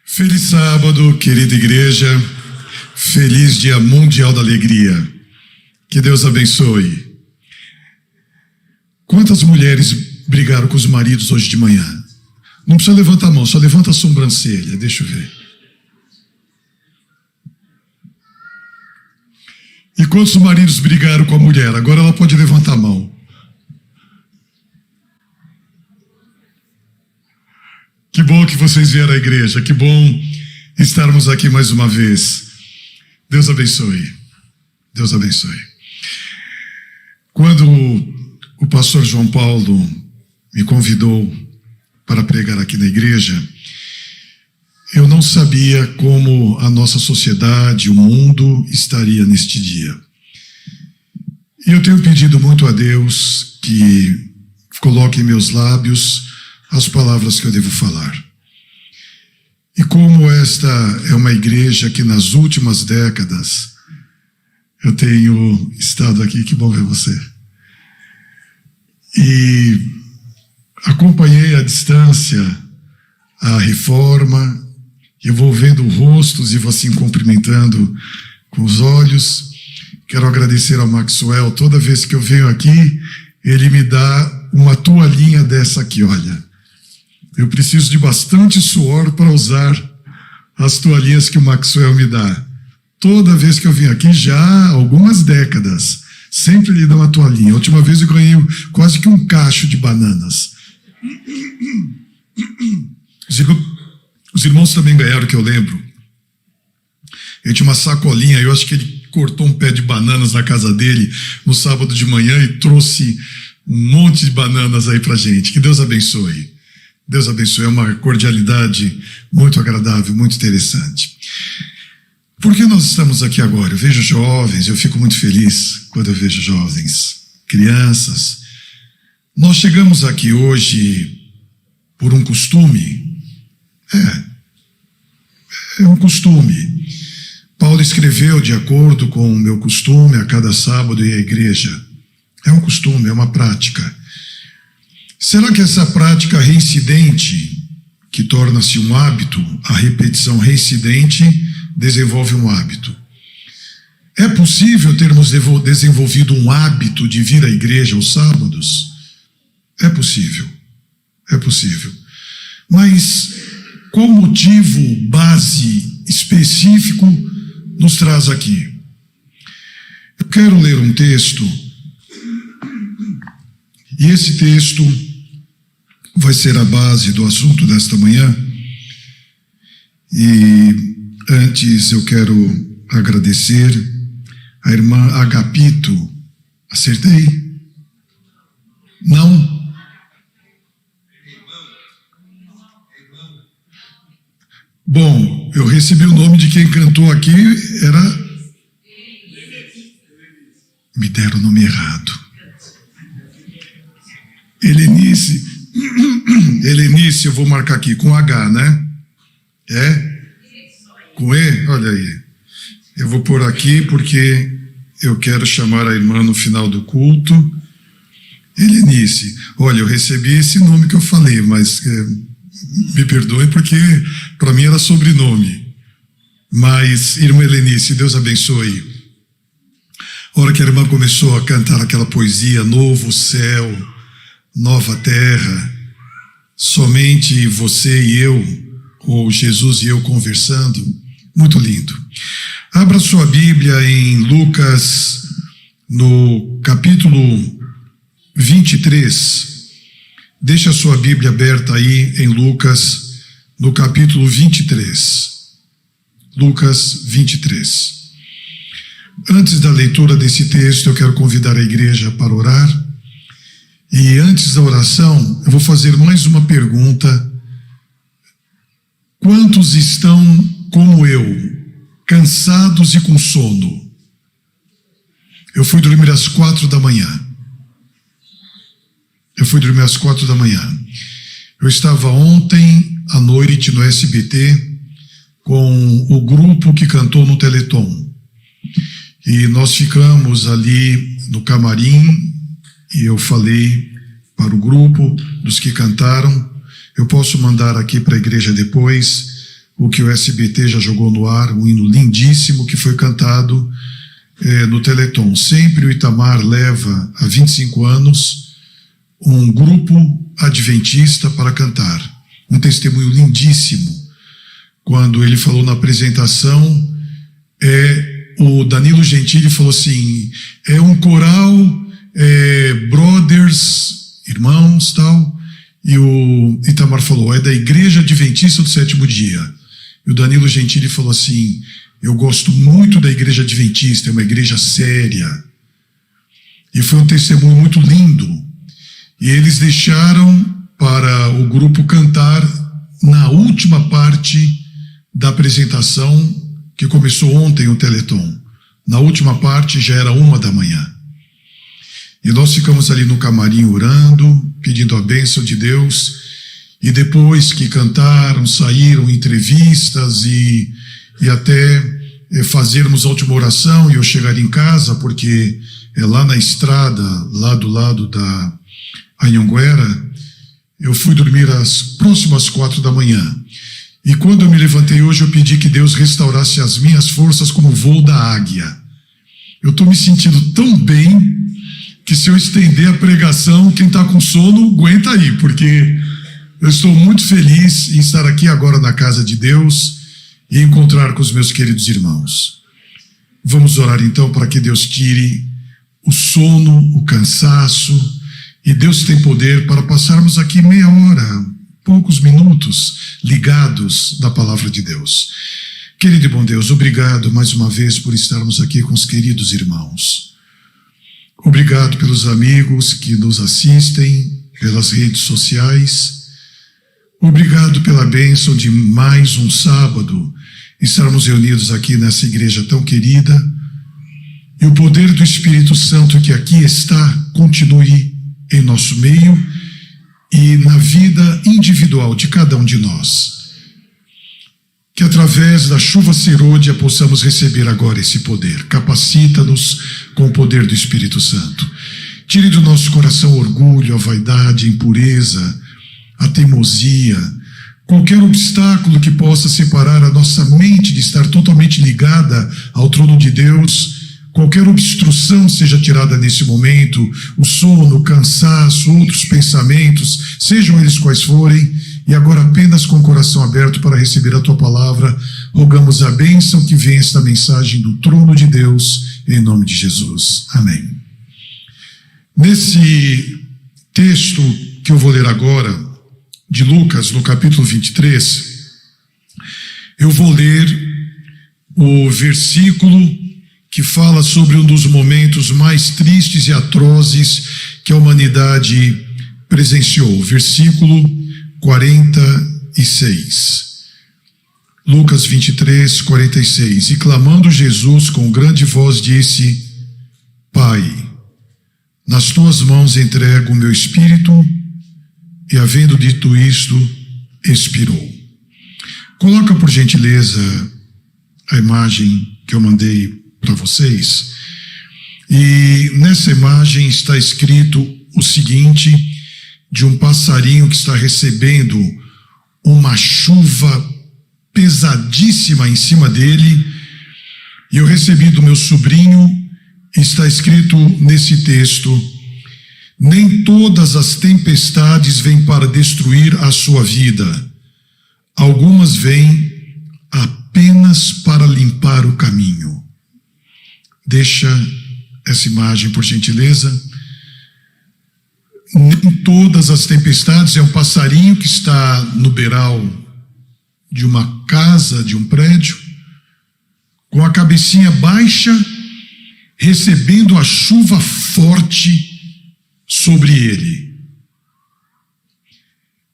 Feliz sábado, querida igreja. Feliz Dia Mundial da Alegria. Que Deus abençoe. Quantas mulheres brigaram com os maridos hoje de manhã? Não precisa levantar a mão, só levanta a sobrancelha. Deixa eu ver. E quantos maridos brigaram com a mulher? Agora ela pode levantar a mão. Que bom que vocês vieram à igreja. Que bom estarmos aqui mais uma vez. Deus abençoe. Deus abençoe. Quando o pastor João Paulo me convidou para pregar aqui na igreja, eu não sabia como a nossa sociedade, o mundo, estaria neste dia. E eu tenho pedido muito a Deus que coloque em meus lábios as palavras que eu devo falar. E como esta é uma igreja que nas últimas décadas eu tenho estado aqui, que bom ver você. E acompanhei à distância a reforma, eu vou vendo rostos e vou assim cumprimentando com os olhos. Quero agradecer ao Maxwell, toda vez que eu venho aqui, ele me dá uma toalhinha dessa aqui, olha. Eu preciso de bastante suor para usar as toalhinhas que o Maxwell me dá. Toda vez que eu vim aqui, já há algumas décadas, sempre lhe dá uma toalhinha. A última vez eu ganhei quase que um cacho de bananas. Os irmãos também ganharam, que eu lembro. Ele tinha uma sacolinha, eu acho que ele cortou um pé de bananas na casa dele no sábado de manhã e trouxe um monte de bananas aí pra gente. Que Deus abençoe. Deus abençoe, é uma cordialidade muito agradável, muito interessante. Por que nós estamos aqui agora? Eu vejo jovens, eu fico muito feliz quando eu vejo jovens, crianças. Nós chegamos aqui hoje por um costume. É um costume. Paulo escreveu de acordo com o meu costume a cada sábado ir à igreja. É um costume, é uma prática. Será que essa prática reincidente, que torna-se um hábito, a repetição reincidente, desenvolve um hábito? É possível termos desenvolvido um hábito de vir à igreja aos sábados? É possível. É possível. Mas qual motivo, base específico nos traz aqui? Eu quero ler um texto, e esse texto vai ser a base do assunto desta manhã. E antes eu quero agradecer a irmã Agapito. Acertei? Não? Bom, eu recebi o nome de quem cantou aqui, era... Me deram o nome errado. Helenice, eu vou marcar aqui, com H, né? É? Com E? Olha aí. Eu vou pôr aqui porque eu quero chamar a irmã no final do culto. Helenice, olha, eu recebi esse nome que eu falei, mas me perdoe porque para mim era sobrenome. Mas, irmã Helenice, Deus abençoe. A hora que a irmã começou a cantar aquela poesia, novo céu, nova terra, somente você e eu, ou Jesus e eu conversando, muito lindo. Abra sua Bíblia em Lucas, no capítulo 23. Deixa a sua Bíblia aberta aí em Lucas, no capítulo 23. Lucas 23. Antes da leitura desse texto, eu quero convidar a igreja para orar. E antes da oração, eu vou fazer mais uma pergunta. Quantos estão, como eu, cansados e com sono? Eu fui dormir às 4 da manhã. Eu estava ontem à noite no SBT com o grupo que cantou no Teleton. E nós ficamos ali no camarim. E eu falei para o grupo dos que cantaram, eu posso mandar aqui para a igreja depois o que o SBT já jogou no ar, um hino lindíssimo que foi cantado no Teleton. Sempre o Itamar leva, há 25 anos, um grupo adventista para cantar. Um testemunho lindíssimo. Quando ele falou na apresentação, o Danilo Gentili falou assim, é um coral, brothers, irmãos, tal, e o Itamar falou, é da Igreja Adventista do Sétimo Dia. E o Danilo Gentili falou assim, eu gosto muito da Igreja Adventista, é uma igreja séria. E foi um testemunho muito lindo. E eles deixaram para o grupo cantar na última parte da apresentação, que começou ontem o Teleton. Na última parte já era 1h. E nós ficamos ali no camarim orando, pedindo a bênção de Deus, e depois que cantaram, saíram entrevistas e até fazermos a última oração e eu chegar em casa, porque lá na estrada, lá do lado da Anhanguera, eu fui dormir às próximas 4h. E quando eu me levantei hoje, eu pedi que Deus restaurasse as minhas forças como o voo da águia. Eu estou me sentindo tão bem que se eu estender a pregação, quem está com sono, aguenta aí, porque eu estou muito feliz em estar aqui agora na casa de Deus e encontrar com os meus queridos irmãos. Vamos orar então para que Deus tire o sono, o cansaço, e Deus tem poder para passarmos aqui meia hora, poucos minutos, ligados na palavra de Deus. Querido e bom Deus, obrigado mais uma vez por estarmos aqui com os queridos irmãos. Obrigado pelos amigos que nos assistem pelas redes sociais. Obrigado pela bênção de mais um sábado estarmos reunidos aqui nessa igreja tão querida. E o poder do Espírito Santo que aqui está continue em nosso meio e na vida individual de cada um de nós. Que através da chuva serôdia possamos receber agora esse poder. Capacita-nos com o poder do Espírito Santo. Tire do nosso coração o orgulho, a vaidade, a impureza, a teimosia, qualquer obstáculo que possa separar a nossa mente de estar totalmente ligada ao trono de Deus. Qualquer obstrução seja tirada nesse momento, o sono, o cansaço, outros pensamentos, sejam eles quais forem, e agora apenas com o coração aberto para receber a Tua palavra, rogamos a bênção que vem esta mensagem do trono de Deus, em nome de Jesus. Amém. Nesse texto que eu vou ler agora, de Lucas, no capítulo 23, eu vou ler o versículo que fala sobre um dos momentos mais tristes e atrozes que a humanidade presenciou. Versículo 46. Lucas 23, 46. E clamando Jesus com grande voz disse: Pai, nas tuas mãos entrego o meu espírito. E havendo dito isto, expirou. Coloca por gentileza a imagem que eu mandei para vocês. E nessa imagem está escrito o seguinte, de um passarinho que está recebendo uma chuva pesadíssima em cima dele, e eu recebi do meu sobrinho, está escrito nesse texto: nem todas as tempestades vêm para destruir a sua vida, algumas vêm apenas para limpar o caminho. Deixa essa imagem, por gentileza. Nem todas as tempestades, é um passarinho que está no beiral de uma casa, de um prédio, com a cabecinha baixa, recebendo a chuva forte sobre ele.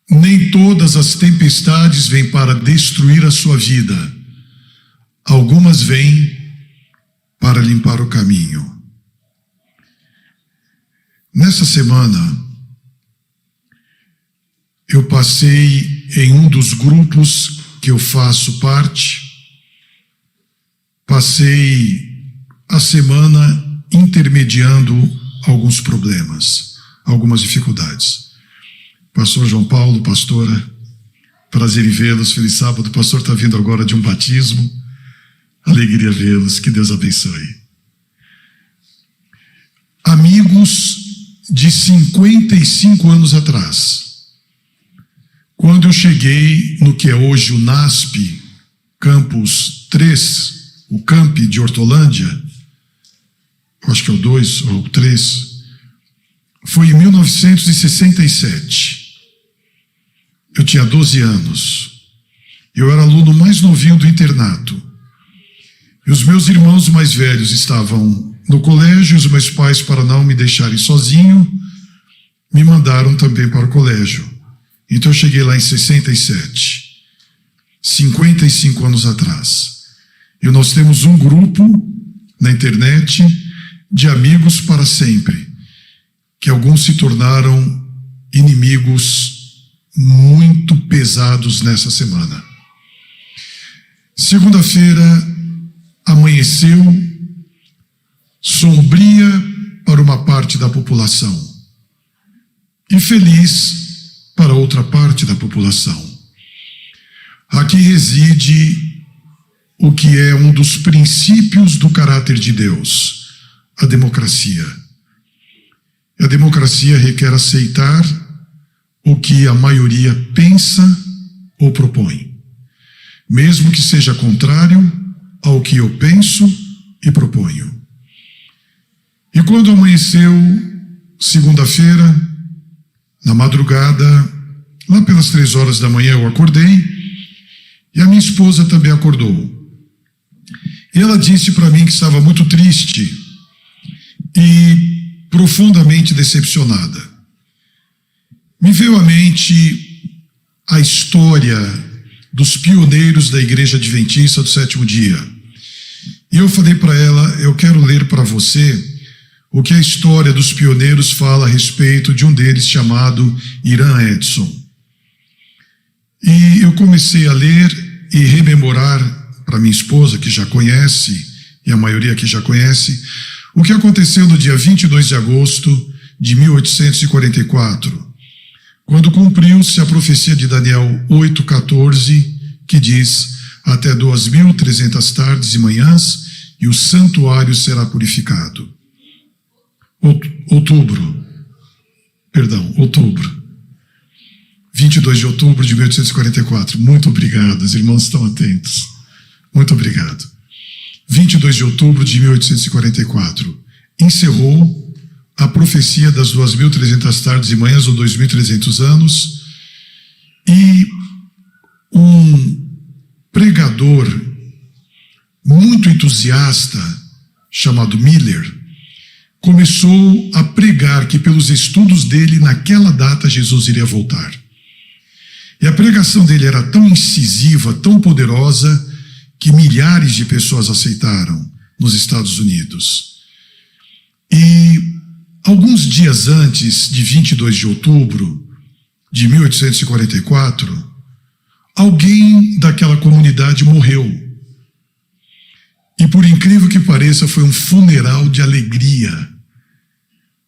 Nem todas as tempestades vêm para destruir a sua vida, algumas vêm para limpar o caminho. Nessa semana, eu passei em um dos grupos que eu faço parte, passei a semana intermediando alguns problemas, algumas dificuldades. Pastor João Paulo, pastora, Prazer em vê-los. Feliz sábado. O pastor está vindo agora de um batismo. Alegria vê-los. Que Deus abençoe. Amigos de 55 anos atrás, quando eu cheguei no que é hoje o NASP, Campus 3, o Camp de Hortolândia, acho que é o 2 ou o 3, foi em 1967. Eu tinha 12 anos. Eu era aluno mais novinho do internato. E os meus irmãos mais velhos estavam no colégio, e os meus pais, para não me deixarem sozinho, me mandaram também para o colégio. Então eu cheguei lá em 67, 55 anos atrás. E nós temos um grupo na internet de amigos para sempre, que alguns se tornaram inimigos muito pesados nessa semana. Segunda-feira amanheceu sombria para uma parte da população e feliz para outra parte da população. Aqui reside o que é um dos princípios do caráter de Deus, a democracia. A democracia requer aceitar o que a maioria pensa ou propõe, mesmo que seja contrário ao que eu penso e proponho. E quando amanheceu segunda-feira, na madrugada, lá pelas 3 horas da manhã eu acordei, e a minha esposa também acordou. E ela disse para mim que estava muito triste e profundamente decepcionada. Me veio à mente a história dos pioneiros da Igreja Adventista do Sétimo Dia. E eu falei para ela, eu quero ler para você o que a história dos pioneiros fala a respeito de um deles chamado Irã Edson. E eu comecei a ler e rememorar para minha esposa, que já conhece, e a maioria que já conhece, o que aconteceu no dia 22 de agosto de 1844, quando cumpriu-se a profecia de Daniel 8,14, que diz: até 2.300 tardes e manhãs, e o santuário será purificado. Outubro. 22 de outubro de 1844. Muito obrigado, os irmãos estão atentos. Muito obrigado. 22 de outubro de 1844. Encerrou a profecia das 2.300 tardes e manhãs, ou 2.300 anos, e um pregador muito entusiasta, chamado Miller, começou a pregar que pelos estudos dele, naquela data, Jesus iria voltar. E a pregação dele era tão incisiva, tão poderosa, que milhares de pessoas aceitaram nos Estados Unidos. E alguns dias antes de 22 de outubro de 1844, alguém daquela comunidade morreu. E por incrível que pareça, foi um funeral de alegria,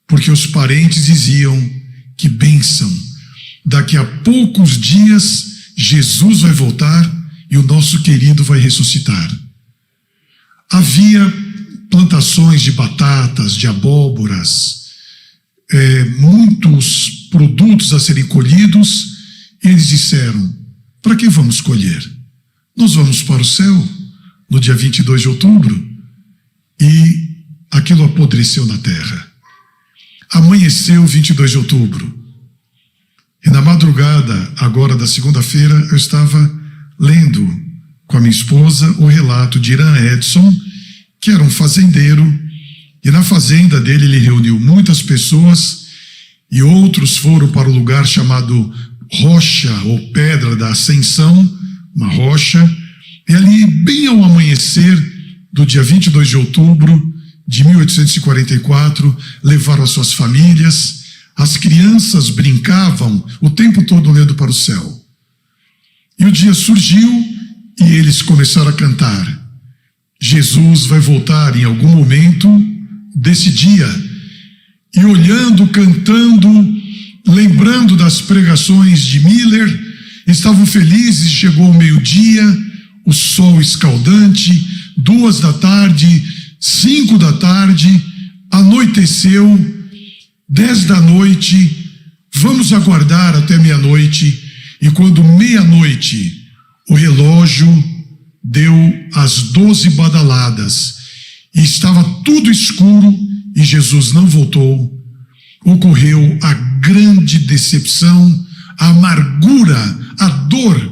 porque os parentes diziam: que bênção, daqui a poucos dias Jesus vai voltar e o nosso querido vai ressuscitar. Havia plantações de batatas, de abóboras, muitos produtos a serem colhidos, e eles disseram: para que vamos colher? Nós vamos para o céu no dia 22 de outubro. E aquilo apodreceu na terra. Amanheceu 22 de outubro. E na madrugada, agora da segunda-feira, eu estava lendo com a minha esposa o relato de Irã Edson, que era um fazendeiro, e na fazenda dele ele reuniu muitas pessoas, e outros foram para o lugar chamado Rocha ou Pedra da Ascensão, uma rocha, e ali, bem ao amanhecer do dia 22 de outubro de 1844, levaram as suas famílias. As crianças brincavam o tempo todo olhando para o céu. E o dia surgiu e eles começaram a cantar: Jesus vai voltar em algum momento desse dia. E olhando, cantando, lembrando das pregações de Miller, estavam felizes, chegou o meio-dia, o sol escaldante, 2 da tarde, 5 da tarde, anoiteceu, 10 da noite, vamos aguardar até meia-noite, e quando meia-noite o relógio deu as 12 badaladas, e estava tudo escuro, e Jesus não voltou, ocorreu a grande decepção, a amargura, a dor.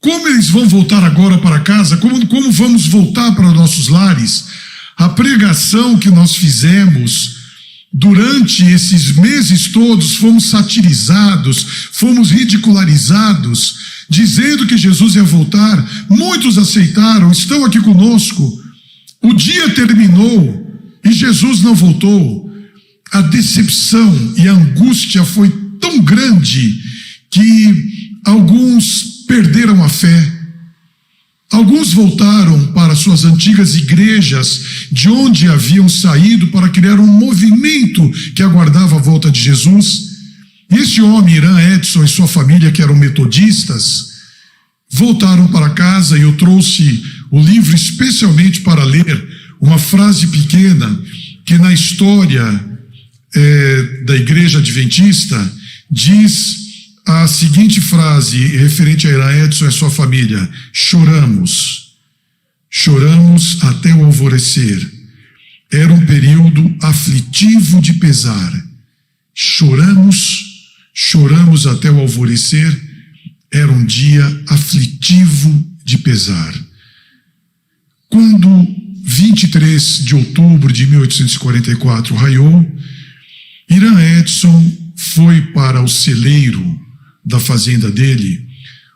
Como eles vão voltar agora para casa? Como vamos voltar para nossos lares? A pregação que nós fizemos durante esses meses todos, fomos satirizados, fomos ridicularizados, dizendo que Jesus ia voltar. Muitos aceitaram, estão aqui conosco. O dia terminou e Jesus não voltou. A decepção e a angústia foi tão grande que alguns perderam a fé. Alguns voltaram para suas antigas igrejas, de onde haviam saído, para criar um movimento que aguardava a volta de Jesus. E esse homem, Irã Edson, e sua família, que eram metodistas, voltaram para casa, e eu trouxe o livro especialmente para ler uma frase pequena que na história da igreja adventista diz a seguinte frase referente a Irã Edson e a sua família: choramos até o alvorecer. Era um período aflitivo de pesar. Choramos até o alvorecer. Era um dia aflitivo de pesar. Quando 23 de outubro de 1844 raiou, Irã Edson foi para o celeiro da fazenda dele,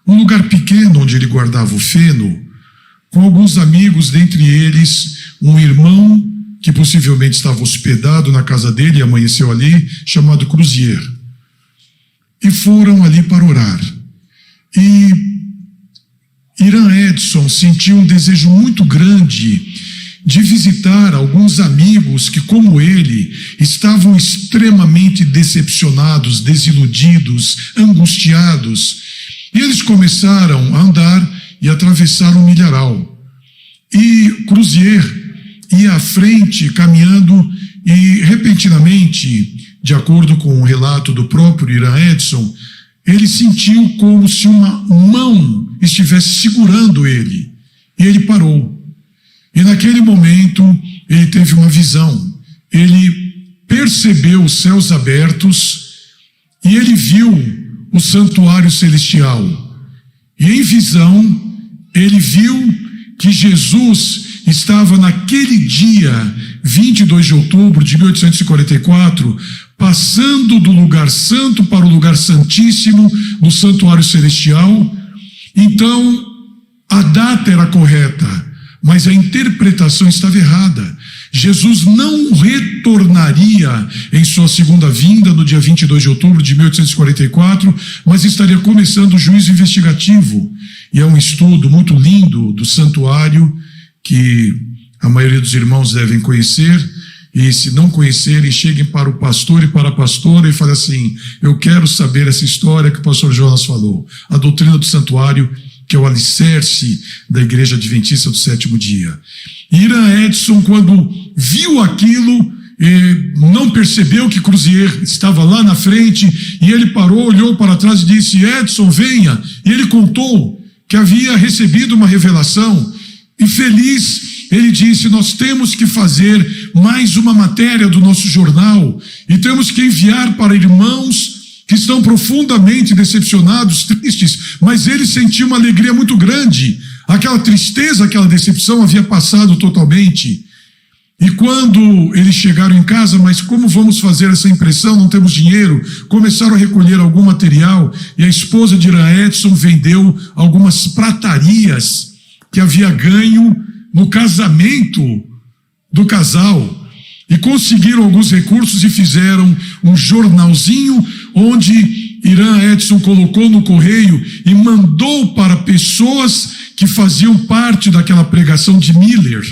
um lugar pequeno onde ele guardava o feno, com alguns amigos, dentre eles um irmão que possivelmente estava hospedado na casa dele e amanheceu ali, chamado Cruzier. E foram ali para orar. E Irã Edson sentiu um desejo muito grande de visitar alguns amigos que, como ele, estavam extremamente decepcionados, desiludidos, angustiados. E eles começaram a andar e atravessaram um milharal. E Cruzier ia à frente, caminhando, e repentinamente, de acordo com o relato do próprio Irã Edson, ele sentiu como se uma mão estivesse segurando ele. E ele parou. E naquele momento, ele teve uma visão. Ele percebeu os céus abertos e ele viu o santuário celestial. E em visão, ele viu que Jesus estava naquele dia, 22 de outubro de 1844, passando do lugar santo para o lugar santíssimo no santuário celestial. Então, a data era correta, mas a interpretação estava errada. Jesus não retornaria em sua segunda vinda no dia 22 de outubro de 1844, mas estaria começando o juízo investigativo. E é um estudo muito lindo do santuário que a maioria dos irmãos devem conhecer. E se não conhecerem, cheguem para o pastor e para a pastora e falem assim: eu quero saber essa história que o pastor Jonas falou. A doutrina do santuário, que é o alicerce da igreja adventista do sétimo dia. Irã Edson, quando viu aquilo, não percebeu que Cruzier estava lá na frente, e ele parou, olhou para trás e disse: Edson, venha. E ele contou que havia recebido uma revelação, e feliz, ele disse: nós temos que fazer mais uma matéria do nosso jornal, e temos que enviar para irmãos que estão profundamente decepcionados, tristes, mas ele sentiu uma alegria muito grande. Aquela tristeza, aquela decepção havia passado totalmente. E quando eles chegaram em casa, mas como vamos fazer essa impressão? Não temos dinheiro. Começaram a recolher algum material, e a esposa de Irã Edson vendeu algumas pratarias que havia ganho no casamento do casal. E conseguiram alguns recursos e fizeram um jornalzinho onde Irã Edson colocou no correio e mandou para pessoas que faziam parte daquela pregação de Miller.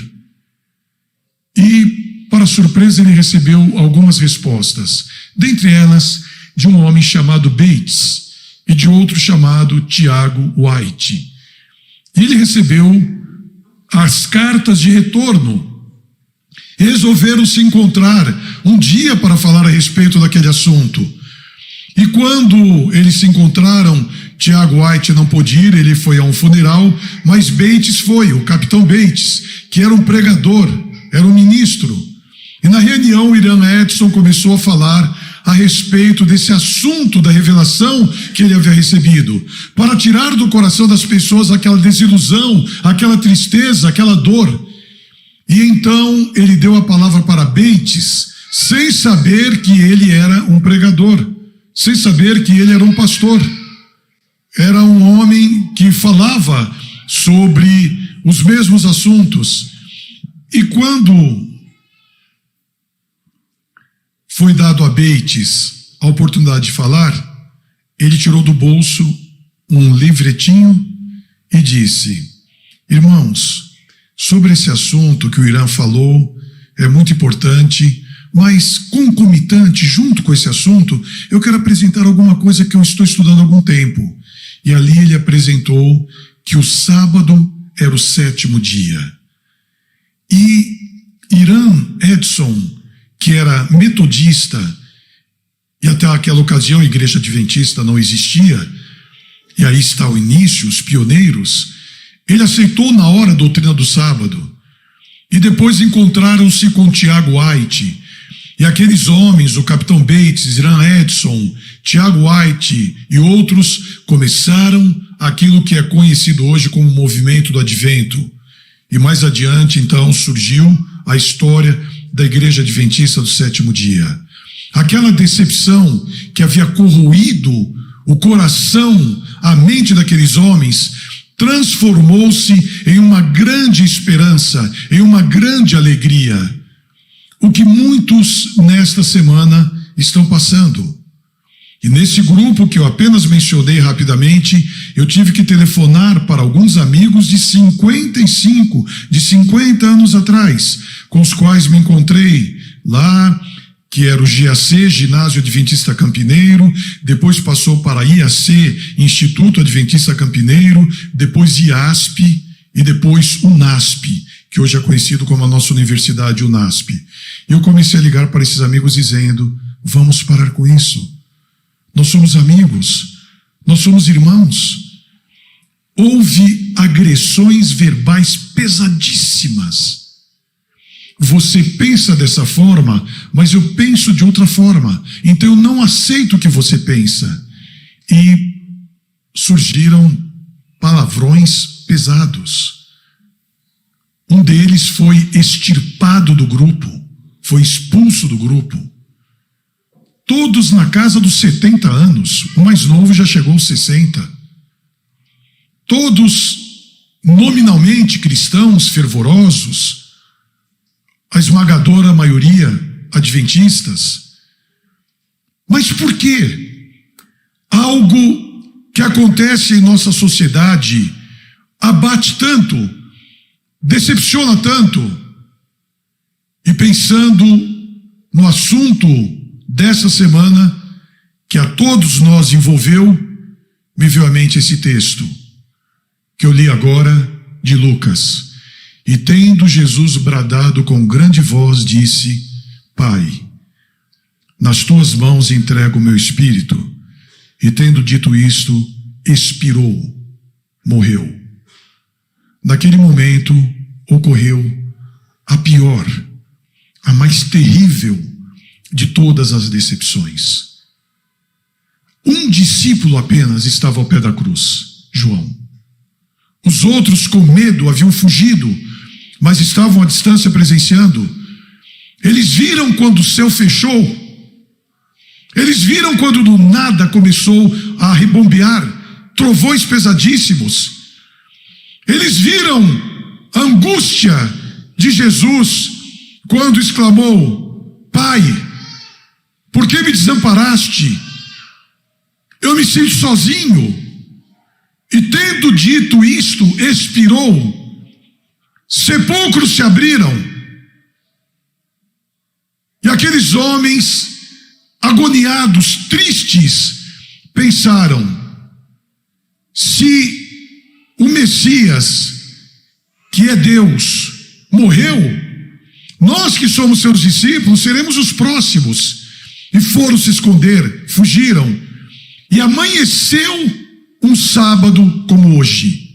E, para surpresa, ele recebeu algumas respostas. Dentre elas, de um homem chamado Bates, e de outro chamado Tiago White. E ele recebeu as cartas de retorno. Resolveram se encontrar um dia para falar a respeito daquele assunto. E quando eles se encontraram, Tiago White não pôde ir, ele foi a um funeral, mas Bates foi, o capitão Bates, que era um pregador, era um ministro. E na reunião, Irã Edson começou a falar a respeito desse assunto da revelação que ele havia recebido, para tirar do coração das pessoas aquela desilusão, aquela tristeza, aquela dor. E então ele deu a palavra para Bates, sem saber que ele era um pregador, sem saber que ele era um pastor. Era um homem que falava sobre os mesmos assuntos. E quando foi dado a Bates a oportunidade de falar, ele tirou do bolso um livretinho e disse: irmãos, sobre esse assunto que o Irã falou, é muito importante, mas concomitante, junto com esse assunto, eu quero apresentar alguma coisa que eu estou estudando há algum tempo. E ali ele apresentou que o sábado era o 7º dia. E Irã Edson, que era metodista, e até aquela ocasião a igreja adventista não existia, e aí está o início, os pioneiros, ele aceitou na hora a doutrina do sábado. E depois encontraram-se com Tiago White. E aqueles homens, o capitão Bates, Irã Edson, Tiago White e outros, começaram aquilo que é conhecido hoje como o movimento do Advento. E mais adiante, então, surgiu a história da Igreja Adventista do 7º dia. Aquela decepção que havia corroído o coração, a mente daqueles homens, transformou-se em uma grande esperança, em uma grande alegria. O que muitos nesta semana estão passando. E nesse grupo que eu apenas mencionei rapidamente, eu tive que telefonar para alguns amigos de 50 anos atrás, com os quais me encontrei lá, que era o GAC, Ginásio Adventista Campineiro, depois passou para IAC, Instituto Adventista Campineiro, depois IASP e depois UNASP, que hoje é conhecido como a nossa universidade UNASP. Eu comecei a ligar para esses amigos dizendo: vamos parar com isso. Nós somos amigos, nós somos irmãos. Houve agressões verbais pesadíssimas. Você pensa dessa forma, mas eu penso de outra forma. Então eu não aceito o que você pensa. E surgiram palavrões pesados. Um deles foi extirpado do grupo, foi expulso do grupo. Todos na casa dos 70 anos, o mais novo já chegou aos 60. Todos nominalmente cristãos, fervorosos, a esmagadora maioria adventistas. Mas por quê? Algo que acontece em nossa sociedade abate tanto, decepciona tanto. E pensando no assunto dessa semana, que a todos nós envolveu, me veio à mente esse texto, que eu li agora, de Lucas. E tendo Jesus bradado com grande voz, disse: Pai, nas tuas mãos entrego o meu espírito. E tendo dito isto, expirou, morreu. Naquele momento ocorreu a pior, a mais terrível de todas as decepções. Um discípulo apenas estava ao pé da cruz, João. Os outros, com medo, haviam fugido, mas estavam à distância presenciando. Eles viram quando o céu fechou. Eles viram quando do nada começou a rebombear trovões pesadíssimos. Eles viram a angústia de Jesus quando exclamou: Pai, por que me desamparaste? Eu me sinto sozinho. E tendo dito isto, expirou. Sepulcros se abriram. E aqueles homens, agoniados, tristes, pensaram: Se o Messias, que é Deus, morreu, nós que somos seus discípulos seremos os próximos. E foram se esconder, fugiram. E amanheceu um sábado como hoje.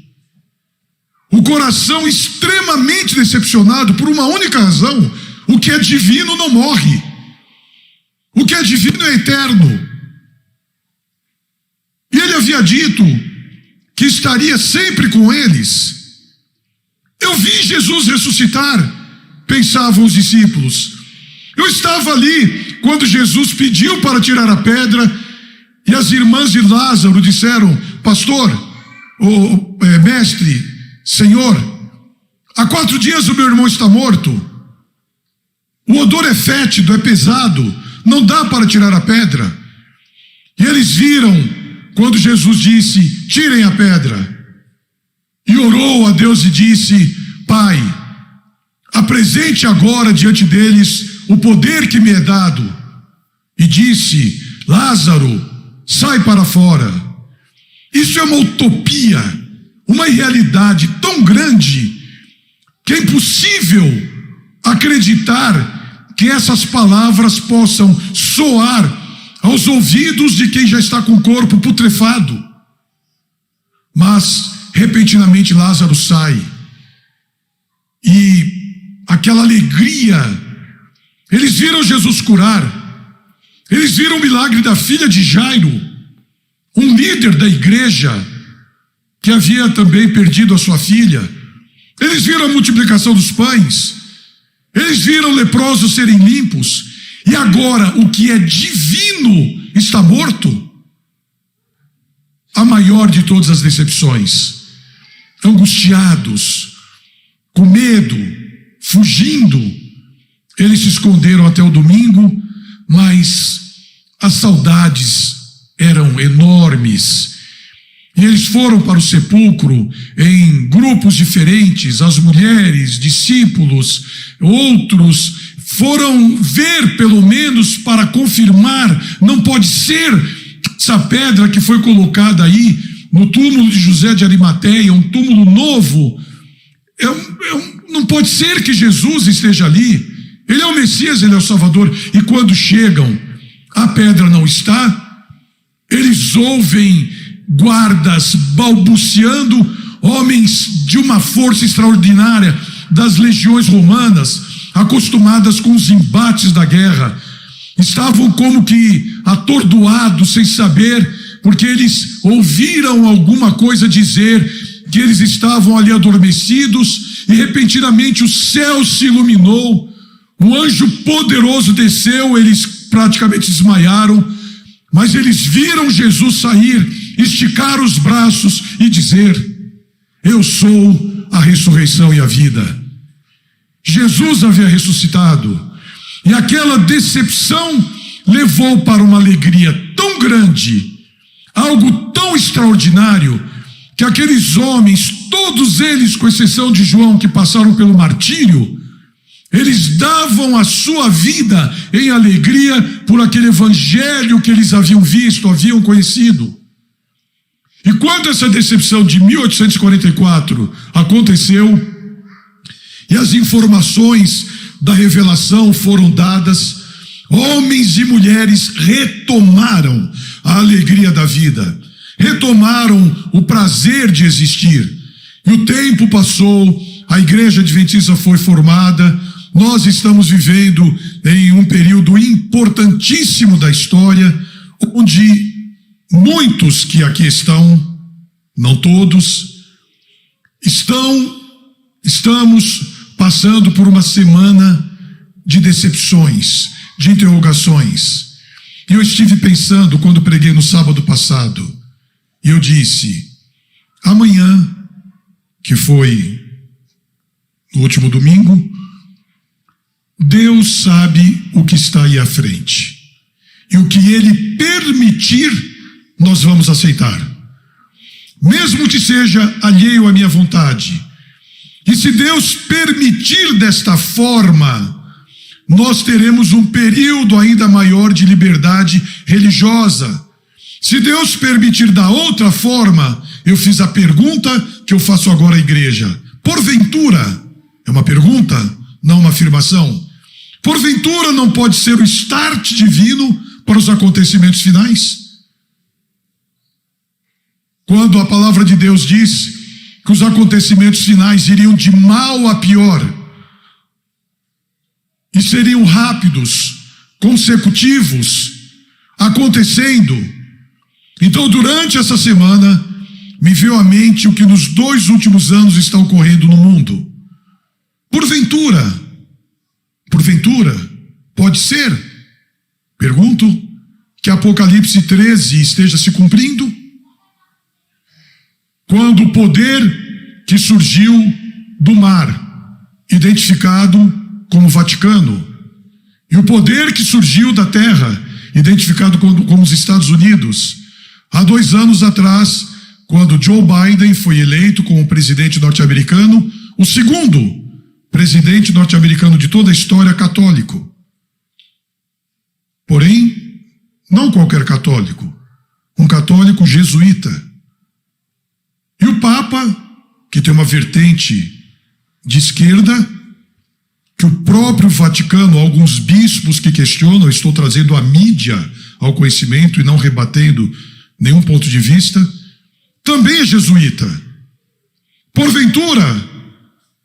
O coração extremamente decepcionado por uma única razão: o que é divino não morre. O que é divino é eterno. E ele havia dito que estaria sempre com eles. Eu vi Jesus ressuscitar, pensavam os discípulos. Eu estava ali quando Jesus pediu para tirar a pedra e as irmãs de Lázaro disseram: pastor, mestre, Senhor, há 4 dias o meu irmão está morto. O odor é fétido, é pesado, não dá para tirar a pedra. E eles viram quando Jesus disse: tirem a pedra. E orou a Deus e disse: Pai, apresente agora diante deles o poder que me é dado. E disse: Lázaro, sai para fora. Isso é uma utopia, uma irrealidade tão grande que é impossível acreditar que essas palavras possam soar aos ouvidos de quem já está com o corpo putrefado. Mas, repentinamente, Lázaro sai. E aquela alegria, eles viram Jesus curar. Eles viram o milagre da filha de Jairo, um líder da igreja, que havia também perdido a sua filha. Eles viram a multiplicação dos pães. Eles viram leprosos serem limpos. E agora, o que é divino está morto. A maior de todas as decepções. Angustiados, com medo, fugindo. Eles se esconderam até o domingo, mas as saudades eram enormes. E eles foram para o sepulcro em grupos diferentes, as mulheres, discípulos, outros foram ver pelo menos para confirmar, não pode ser essa pedra que foi colocada aí no túmulo de José de Arimateia, um túmulo novo, não pode ser que Jesus esteja ali, ele é o Messias, ele é o Salvador. E quando chegam, a pedra não está, eles ouvem guardas balbuciando, homens de uma força extraordinária das legiões romanas, acostumadas com os embates da guerra, estavam como que atordoados, sem saber, porque eles ouviram alguma coisa dizer que eles estavam ali adormecidos, e repentinamente o céu se iluminou, um anjo poderoso desceu, eles praticamente desmaiaram, mas eles viram Jesus sair, esticar os braços e dizer: eu sou a ressurreição e a vida. Jesus havia ressuscitado, e aquela decepção levou para uma alegria tão grande, algo tão extraordinário, que aqueles homens, todos eles, com exceção de João, que passaram pelo martírio, eles davam a sua vida em alegria por aquele evangelho que eles haviam visto, haviam conhecido. E quando essa decepção de 1844 aconteceu, e as informações da revelação foram dadas, homens e mulheres retomaram a alegria da vida, retomaram o prazer de existir. E o tempo passou, a Igreja Adventista foi formada, nós estamos vivendo em um período importantíssimo da história, onde muitos que aqui estão, não todos, estamos passando por uma semana de decepções, de interrogações. E eu estive pensando quando preguei no sábado passado, e eu disse: amanhã, que foi no último domingo, Deus sabe o que está aí à frente. E o que Ele permitir, nós vamos aceitar. Mesmo que seja alheio à minha vontade. E se Deus permitir desta forma, nós teremos um período ainda maior de liberdade religiosa. Se Deus permitir da outra forma, eu fiz a pergunta que eu faço agora à igreja. Porventura, é uma pergunta, não uma afirmação. Porventura não pode ser o start divino para os acontecimentos finais? Quando a palavra de Deus diz que os acontecimentos finais iriam de mal a pior e seriam rápidos, consecutivos, acontecendo. Então, durante essa semana, me veio à mente o que nos 2 últimos anos está ocorrendo no mundo. Porventura, pode ser, pergunto, que Apocalipse 13 esteja se cumprindo? Quando o poder que surgiu do mar, identificado como Vaticano, e o poder que surgiu da terra, identificado como os Estados Unidos, há 2 anos atrás, quando Joe Biden foi eleito como presidente norte-americano, o segundo presidente norte-americano de toda a história católico. Porém, não qualquer católico, um católico jesuíta. E o Papa, que tem uma vertente de esquerda, que o próprio Vaticano, alguns bispos que questionam, estou trazendo a mídia ao conhecimento e não rebatendo nenhum ponto de vista, também é jesuíta. Porventura,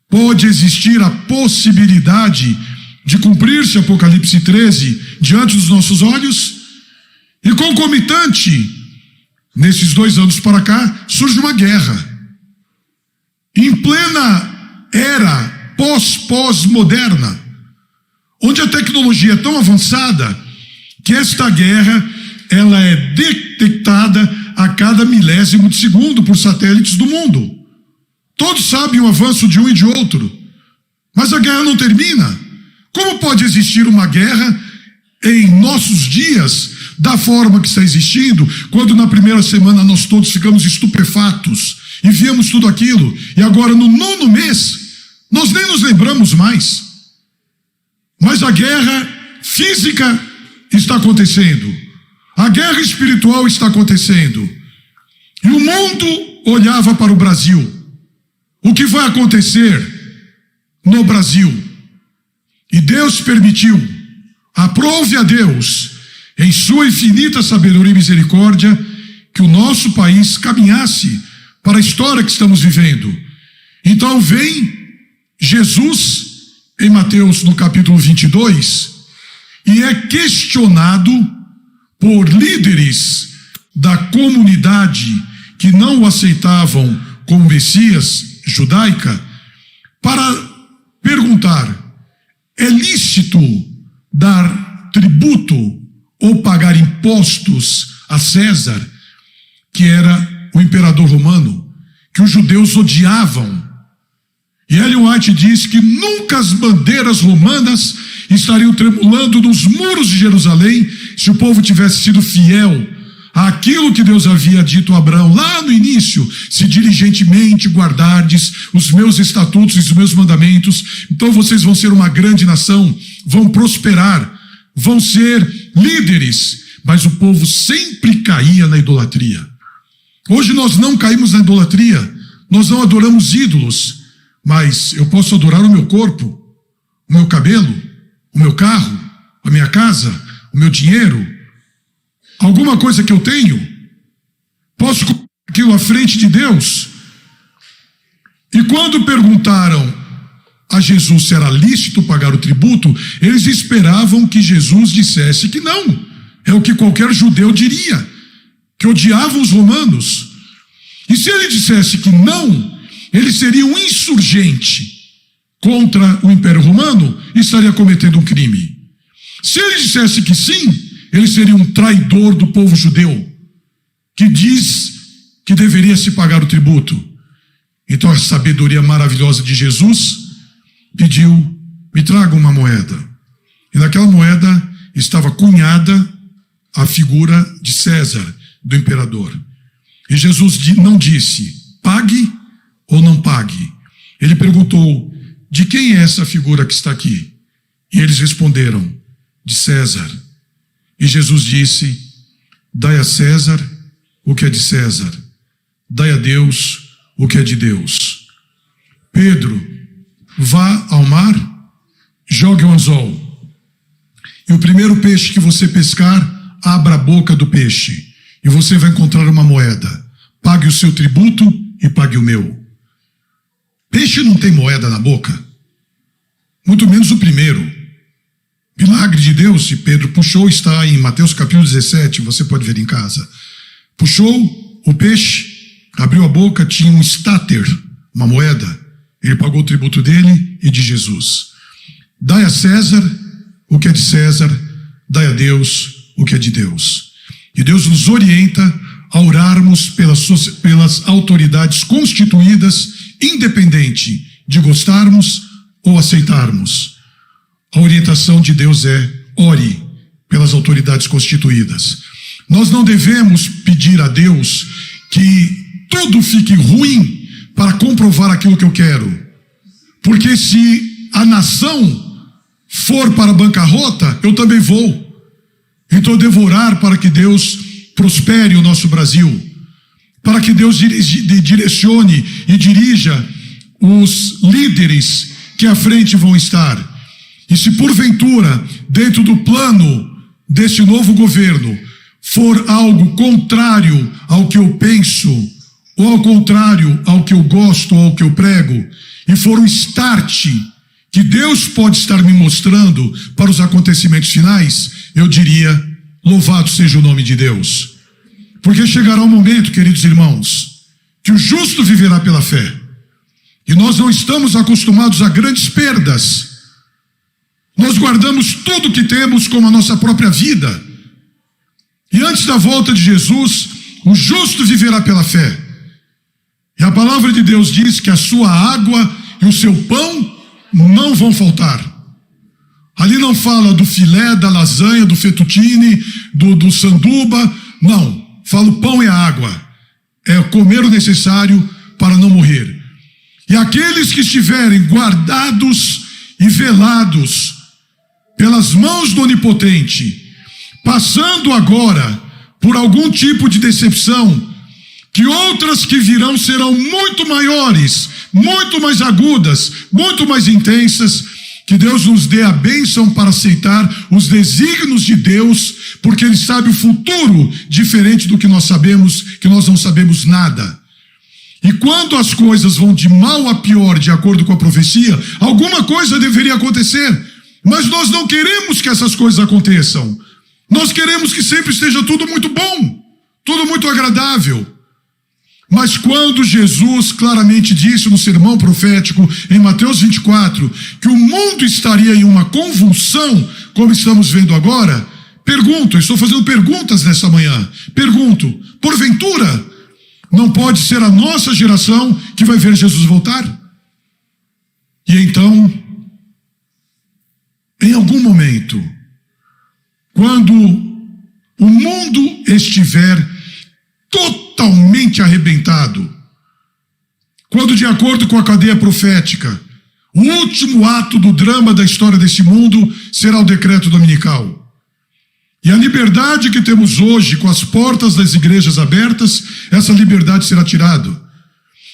pode existir a possibilidade de cumprir-se Apocalipse 13 diante dos nossos olhos? E concomitante, nesses 2 anos para cá, surge uma guerra. Em plena era pós-moderna, onde a tecnologia é tão avançada que esta guerra ela é detectada a cada milésimo de segundo por satélites do mundo. Todos sabem o avanço de um e de outro, mas a guerra não termina. Como pode existir uma guerra em nossos dias da forma que está existindo, quando na primeira semana nós todos ficamos estupefatos e víamos tudo aquilo, e agora no 9º mês nós nem nos lembramos mais. Mas a guerra física está acontecendo, a guerra espiritual está acontecendo, e o mundo olhava para o Brasil. O que vai acontecer no Brasil? E Deus permitiu, aprove a Deus, em sua infinita sabedoria e misericórdia, que o nosso país caminhasse para a história que estamos vivendo. Então vem Jesus, em Mateus no capítulo 22, e é questionado por líderes da comunidade que não o aceitavam como Messias judaica, para perguntar: é lícito dar tributo ou pagar impostos a César, que era o imperador romano, que os judeus odiavam? E Ellen White diz que nunca as bandeiras romanas estariam tremulando nos muros de Jerusalém se o povo tivesse sido fiel àquilo que Deus havia dito a Abraão lá no início: se diligentemente guardardes os meus estatutos e os meus mandamentos, então vocês vão ser uma grande nação, vão prosperar, vão ser líderes. Mas o povo sempre caía na idolatria. Hoje nós não caímos na idolatria, nós não adoramos ídolos, mas eu posso adorar o meu corpo, o meu cabelo, o meu carro, a minha casa, o meu dinheiro, alguma coisa que eu tenho. Posso colocar aquilo à frente de Deus. E quando perguntaram a Jesus se era lícito pagar o tributo, eles esperavam que Jesus dissesse que não. É o que qualquer judeu diria, que odiava os romanos. E se ele dissesse que não, ele seria um insurgente contra o Império Romano e estaria cometendo um crime. Se ele dissesse que sim, ele seria um traidor do povo judeu, que diz que deveria se pagar o tributo. Então a sabedoria maravilhosa de Jesus pediu: me traga uma moeda. E naquela moeda estava cunhada a figura de César, do imperador. E Jesus não disse: pague ou não pague. Ele perguntou: de quem é essa figura que está aqui? E eles responderam: de César. E Jesus disse: dai a César o que é de César, dai a Deus o que é de Deus. Pedro, vá ao mar, jogue um anzol. E o primeiro peixe que você pescar, abra a boca do peixe. E você vai encontrar uma moeda. Pague o seu tributo e pague o meu. Peixe não tem moeda na boca. Muito menos o primeiro. Milagre de Deus, e Pedro puxou, está em Mateus capítulo 17, você pode ver em casa. Puxou o peixe, abriu a boca, tinha um estáter, uma moeda. Ele pagou o tributo dele e de Jesus. Dai a César o que é de César, dai a Deus o que é de Deus. E Deus nos orienta a orarmos pelas autoridades constituídas, independente de gostarmos ou aceitarmos. A orientação de Deus é: ore pelas autoridades constituídas. Nós não devemos pedir a Deus que tudo fique ruim para comprovar aquilo que eu quero. Porque se a nação for para a bancarrota, eu também vou. Então eu devo orar para que Deus prospere o nosso Brasil, para que Deus direcione e dirija os líderes que à frente vão estar. E se porventura, dentro do plano desse novo governo, for algo contrário ao que eu penso, ou ao contrário ao que eu gosto, ou ao que eu prego, e for um start que Deus pode estar me mostrando para os acontecimentos finais, eu diria: louvado seja o nome de Deus. Porque chegará um momento, queridos irmãos, que o justo viverá pela fé. E nós não estamos acostumados a grandes perdas. Nós guardamos tudo que temos como a nossa própria vida. E antes da volta de Jesus, o justo viverá pela fé. E a palavra de Deus diz que a sua água e o seu pão não vão faltar. Ali não fala do filé, da lasanha, do fettuccine, do sanduba. Não, fala o pão e a água. É comer o necessário para não morrer. E aqueles que estiverem guardados e velados pelas mãos do Onipotente, passando agora por algum tipo de decepção, que outras que virão serão muito maiores, muito mais agudas, muito mais intensas, que Deus nos dê a bênção para aceitar os desígnios de Deus, porque Ele sabe o futuro diferente do que nós sabemos, que nós não sabemos nada. E quando as coisas vão de mal a pior, de acordo com a profecia, alguma coisa deveria acontecer. Mas nós não queremos que essas coisas aconteçam. Nós queremos que sempre esteja tudo muito bom, tudo muito agradável. Mas quando Jesus claramente disse no sermão profético, em Mateus 24, que o mundo estaria em uma convulsão, como estamos vendo agora, pergunto, estou fazendo perguntas nessa manhã, pergunto, porventura, não pode ser a nossa geração que vai ver Jesus voltar? E então, em algum momento, quando o mundo estiver totalmente arrebentado, quando, de acordo com a cadeia profética, o último ato do drama da história desse mundo será o decreto dominical. E a liberdade que temos hoje, com as portas das igrejas abertas, essa liberdade será tirada.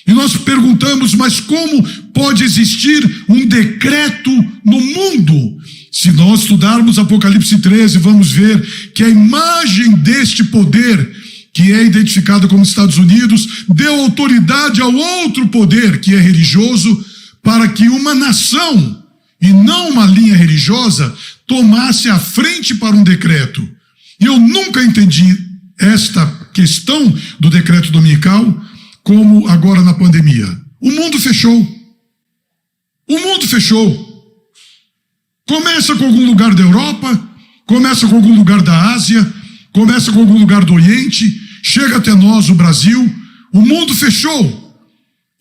E nós perguntamos, mas como pode existir um decreto no mundo? Se nós estudarmos Apocalipse 13, vamos ver que a imagem deste poder, que é identificado como Estados Unidos, deu autoridade ao outro poder, que é religioso, para que uma nação, e não uma linha religiosa, tomasse a frente para um decreto. E eu nunca entendi esta questão do decreto dominical como agora na pandemia. O mundo fechou. O mundo fechou. Começa com algum lugar da Europa, começa com algum lugar da Ásia, começa com algum lugar do Oriente, chega até nós, o Brasil. O mundo fechou.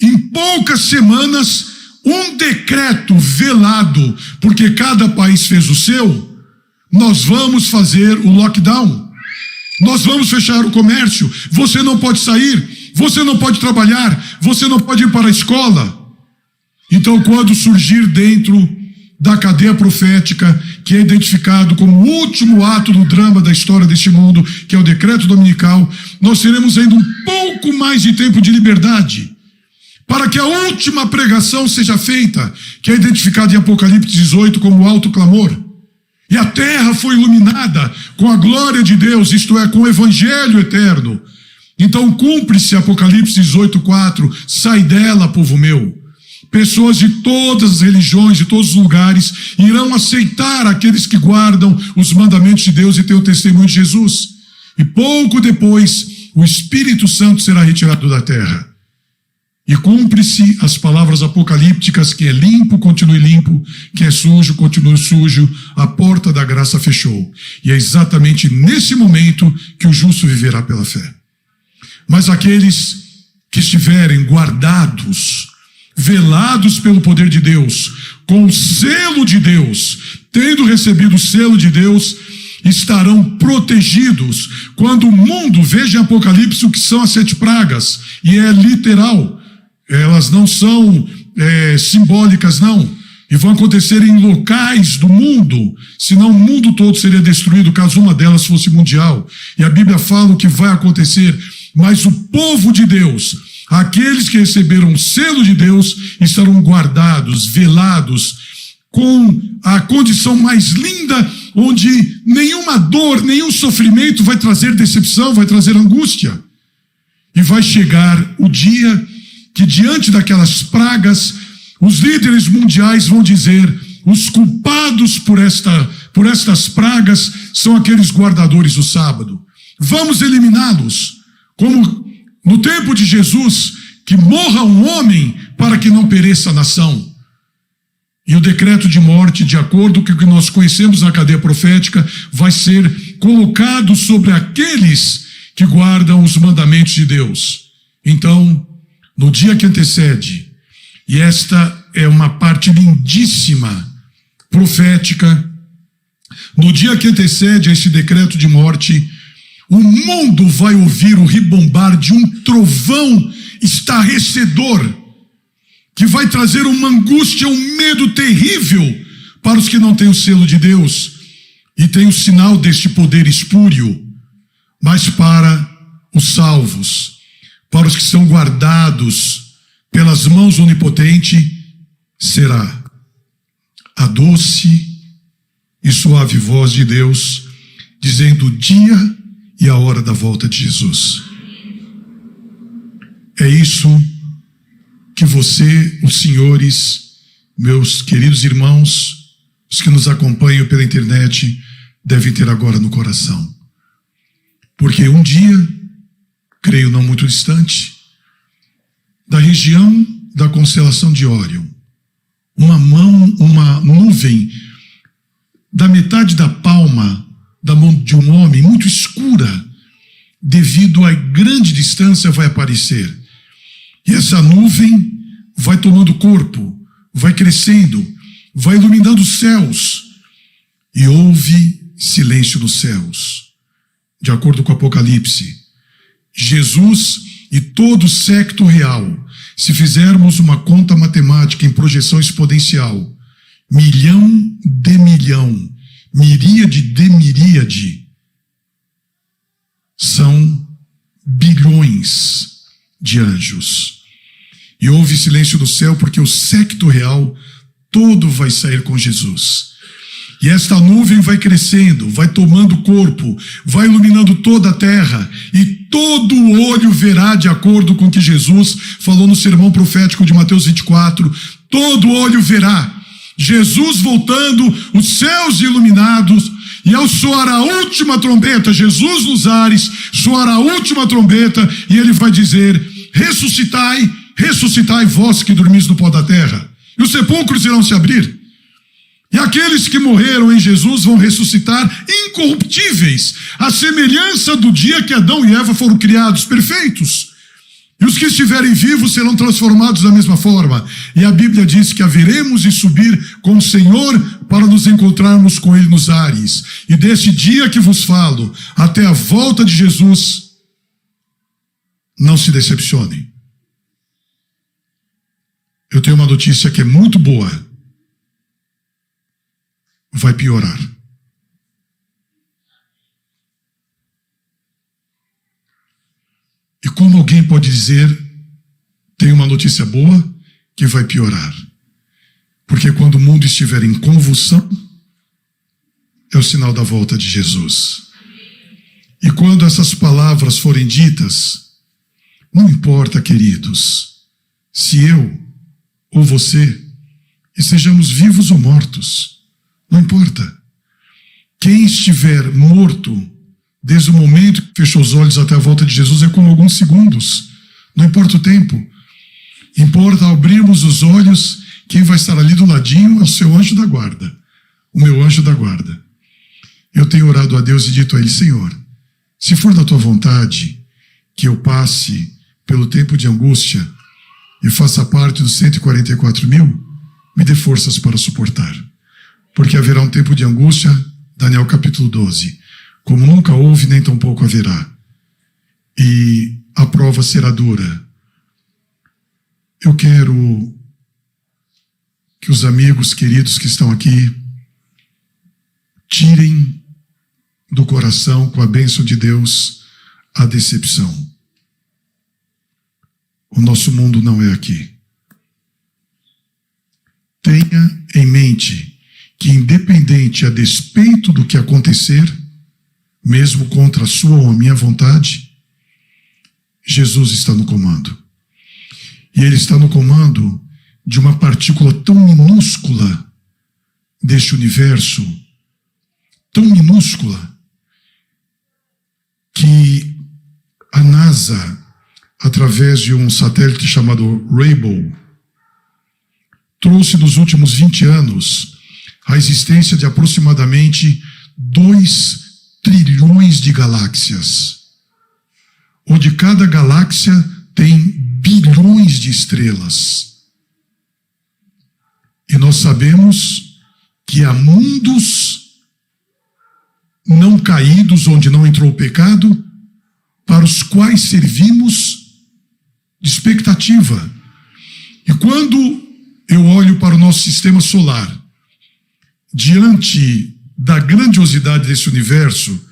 Em poucas semanas, um decreto velado, porque cada país fez o seu, nós vamos fazer o lockdown. Nós vamos fechar o comércio. Você não pode sair, você não pode trabalhar, você não pode ir para a escola. Então, quando surgir dentro da cadeia profética, que é identificado como o último ato do drama da história deste mundo, que é o decreto dominical, nós teremos ainda um pouco mais de tempo de liberdade, para que a última pregação seja feita, que é identificada em Apocalipse 18 como alto clamor. E a terra foi iluminada com a glória de Deus, isto é, com o evangelho eterno. Então cumpre-se Apocalipse 18:4, sai dela, povo meu. Pessoas de todas as religiões, de todos os lugares, irão aceitar aqueles que guardam os mandamentos de Deus e têm o testemunho de Jesus. E pouco depois, o Espírito Santo será retirado da terra. E cumpre-se as palavras apocalípticas, que é limpo, continue limpo, que é sujo, continue sujo, a porta da graça fechou. E é exatamente nesse momento que o justo viverá pela fé. Mas aqueles que estiverem guardados, velados pelo poder de Deus, com o selo de Deus, tendo recebido o selo de Deus, estarão protegidos quando o mundo veja em Apocalipse o que são as 7 pragas, e é literal, elas não são simbólicas não, e vão acontecer em locais do mundo, senão o mundo todo seria destruído caso uma delas fosse mundial, e a Bíblia fala o que vai acontecer, mas o povo de Deus, aqueles que receberam o selo de Deus, estarão guardados, velados, com a condição mais linda, onde nenhuma dor, nenhum sofrimento vai trazer decepção, vai trazer angústia. E vai chegar o dia que, diante daquelas pragas, os líderes mundiais vão dizer: os culpados por estas pragas são aqueles guardadores do sábado. Vamos eliminá-los, como no tempo de Jesus, que morra um homem para que não pereça a nação. E o decreto de morte, de acordo com o que nós conhecemos na cadeia profética, vai ser colocado sobre aqueles que guardam os mandamentos de Deus. Então, no dia que antecede, e esta é uma parte lindíssima, profética, no dia que antecede a esse decreto de morte, o mundo vai ouvir o ribombar de um trovão estarrecedor, que vai trazer uma angústia, um medo terrível para os que não têm o selo de Deus e têm o sinal deste poder espúrio, mas para os salvos, para os que são guardados pelas mãos onipotentes, será a doce e suave voz de Deus, dizendo o dia e a hora da volta de Jesus. É isso que você, os senhores, meus queridos irmãos, os que nos acompanham pela internet, devem ter agora no coração. Porque um dia, creio não muito distante, da região da constelação de Órion, uma nuvem da metade da palma da mão de um homem, muito escura, devido à grande distância, vai aparecer. E essa nuvem vai tomando corpo, vai crescendo, vai iluminando os céus. E houve silêncio nos céus. De acordo com o Apocalipse, Jesus e todo o séquito real, se fizermos uma conta matemática em projeção exponencial, milhão de milhão, miríade de miríade, são bilhões de anjos. E houve silêncio do céu porque o séquito real todo vai sair com Jesus. E esta nuvem vai crescendo, vai tomando corpo, vai iluminando toda a terra, e todo o olho verá, de acordo com o que Jesus falou no sermão profético de Mateus 24, todo olho verá Jesus voltando, os céus iluminados, e ao soar a última trombeta, Jesus nos ares, soará a última trombeta, e ele vai dizer: ressuscitai, ressuscitai vós que dormis no pó da terra, e os sepulcros irão se abrir, e aqueles que morreram em Jesus vão ressuscitar incorruptíveis, à semelhança do dia que Adão e Eva foram criados perfeitos. E os que estiverem vivos serão transformados da mesma forma. E a Bíblia diz que haveremos de subir com o Senhor para nos encontrarmos com Ele nos ares. E desse dia que vos falo, até a volta de Jesus, não se decepcionem. Eu tenho uma notícia que é muito boa. vai piorar. E como alguém pode dizer, tem uma notícia boa, que vai piorar? Porque quando o mundo estiver em convulsão, é o sinal da volta de Jesus. E quando essas palavras forem ditas, não importa, queridos, se eu ou você estejamos vivos ou mortos, não importa. Quem estiver morto, desde o momento que fechou os olhos até a volta de Jesus, é como alguns segundos. Não importa o tempo. Importa abrirmos os olhos, quem vai estar ali do ladinho é o seu anjo da guarda. O meu anjo da guarda. Eu tenho orado a Deus e dito a Ele, Senhor, se for da Tua vontade que eu passe pelo tempo de angústia e faça parte dos 144 mil, me dê forças para suportar. Porque haverá um tempo de angústia, Daniel capítulo 12, como nunca houve, nem tampouco haverá. E a prova será dura. Eu quero que os amigos queridos que estão aqui tirem do coração, com a bênção de Deus, a decepção. O nosso mundo não é aqui. Tenha em mente que, independente, a despeito do que acontecer, mesmo contra a sua ou a minha vontade, Jesus está no comando. E Ele está no comando de uma partícula tão minúscula deste universo, tão minúscula, que a NASA, através de um satélite chamado Rainbow, trouxe nos últimos 20 anos a existência de aproximadamente 2 trilhões de galáxias, onde cada galáxia tem bilhões de estrelas. E nós sabemos que há mundos não caídos, onde não entrou o pecado, para os quais servimos de expectativa. E quando eu olho para o nosso sistema solar, diante da grandiosidade desse universo,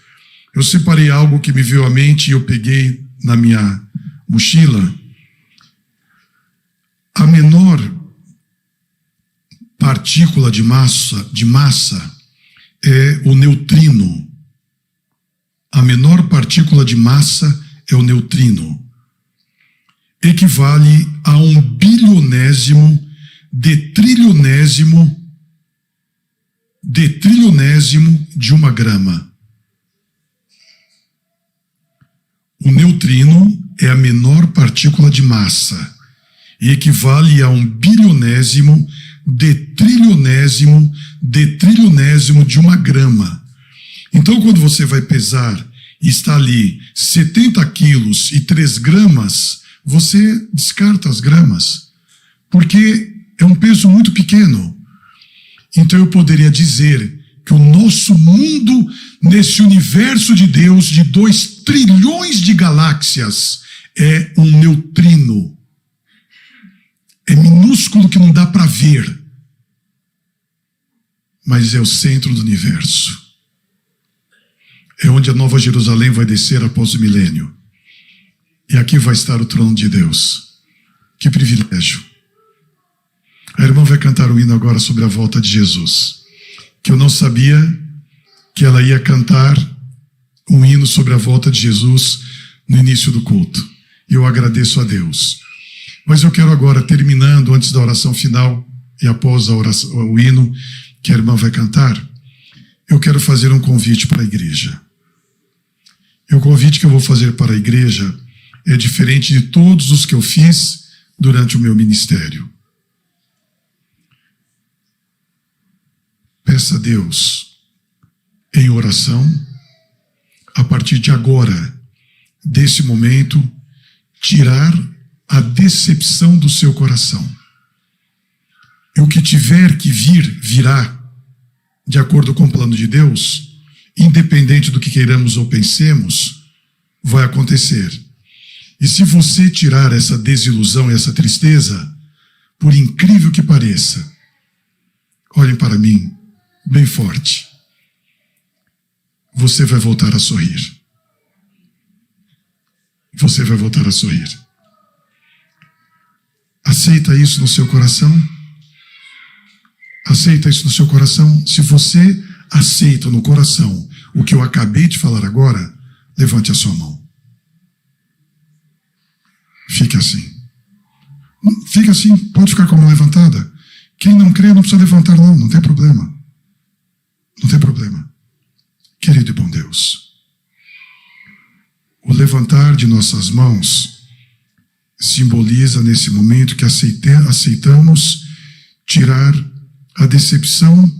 eu separei algo que me veio à mente e eu peguei na minha mochila. A menor partícula de massa é o neutrino. A menor partícula de massa é o neutrino. Equivale a 1 bilionésimo de trilionésimo de 1 grama. O neutrino é a menor partícula de massa e equivale a 1 bilionésimo de trilionésimo de 1 grama. Então, quando você vai pesar e está ali 70 quilos e 3 gramas, você descarta as gramas, porque é um peso muito pequeno. Então eu poderia dizer que o nosso mundo, nesse universo de Deus, de 2 trilhões de galáxias, é um neutrino. É minúsculo, que não dá para ver, mas é o centro do universo. É onde a Nova Jerusalém vai descer após o milênio. E aqui vai estar o trono de Deus. Que privilégio. A irmã vai cantar um hino agora sobre a volta de Jesus, que eu não sabia que ela ia cantar um hino sobre a volta de Jesus no início do culto. E eu agradeço a Deus. Mas eu quero agora, terminando, antes da oração final e após a oração, o hino que a irmã vai cantar, eu quero fazer um convite para a igreja. E o convite que eu vou fazer para a igreja é diferente de todos os que eu fiz durante o meu ministério. Peça a Deus, em oração, a partir de agora, desse momento, tirar a decepção do seu coração. E o que tiver que vir, virá, de acordo com o plano de Deus, independente do que queiramos ou pensemos, vai acontecer. E se você tirar essa desilusão e essa tristeza, por incrível que pareça, olhem para mim, bem forte. Você vai voltar a sorrir. Você vai voltar a sorrir. Aceita isso no seu coração? Aceita isso no seu coração? Se você aceita no coração o que eu acabei de falar agora, levante a sua mão. Fique assim. Fica assim, pode ficar com a mão levantada. Quem não crê não precisa levantar não tem problema. Não tem problema. Querido e bom Deus, o levantar de nossas mãos simboliza nesse momento que aceitamos tirar a decepção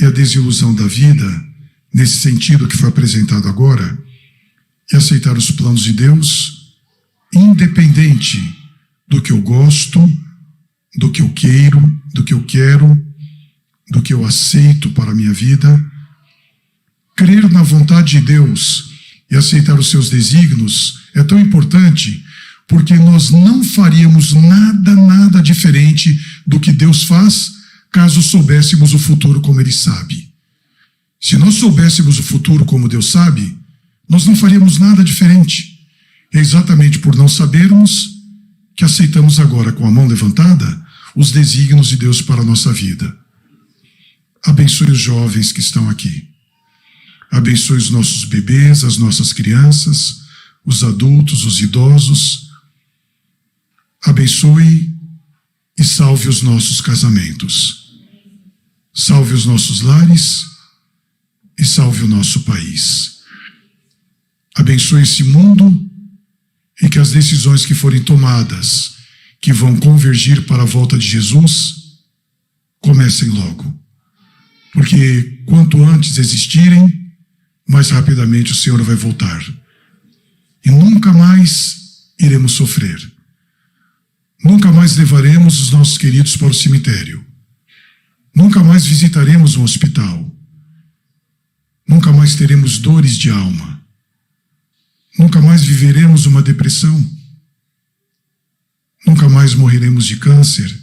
e a desilusão da vida, nesse sentido que foi apresentado agora, e aceitar os planos de Deus, independente do que eu gosto, do que eu quero, do que eu aceito para a minha vida. Crer na vontade de Deus e aceitar os seus desígnios é tão importante, porque nós não faríamos nada diferente do que Deus faz, caso soubéssemos o futuro como Ele sabe. Se nós soubéssemos o futuro como Deus sabe, nós não faríamos nada diferente. É exatamente por não sabermos que aceitamos agora, com a mão levantada, os desígnios de Deus para a nossa vida. Abençoe os jovens que estão aqui. Abençoe os nossos bebês, as nossas crianças, os adultos, os idosos. Abençoe e salve os nossos casamentos. Salve os nossos lares e salve o nosso país. Abençoe esse mundo e que as decisões que forem tomadas, que vão convergir para a volta de Jesus, comecem logo. Porque quanto antes existirem, mais rapidamente o Senhor vai voltar. E nunca mais iremos sofrer. Nunca mais levaremos os nossos queridos para o cemitério. Nunca mais visitaremos um hospital. Nunca mais teremos dores de alma. Nunca mais viveremos uma depressão. Nunca mais morreremos de câncer,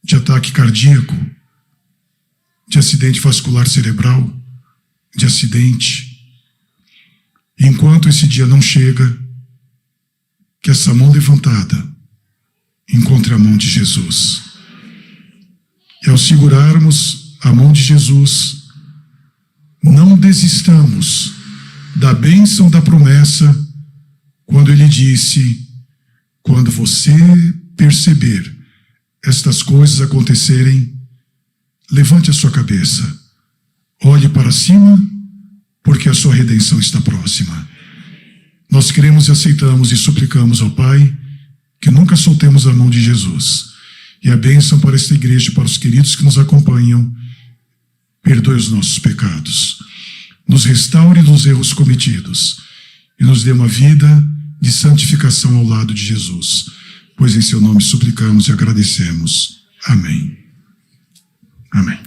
de ataque cardíaco, de acidente vascular cerebral, de acidente. E enquanto esse dia não chega, que essa mão levantada encontre a mão de Jesus. E ao segurarmos a mão de Jesus, não desistamos da bênção da promessa, quando Ele disse: quando você perceber estas coisas acontecerem, levante a sua cabeça, olhe para cima, porque a sua redenção está próxima. Nós cremos e aceitamos e suplicamos ao Pai que nunca soltemos a mão de Jesus. E a bênção para esta igreja e para os queridos que nos acompanham: perdoe os nossos pecados, nos restaure dos erros cometidos e nos dê uma vida de santificação ao lado de Jesus, pois em seu nome suplicamos e agradecemos. Amém. Amém.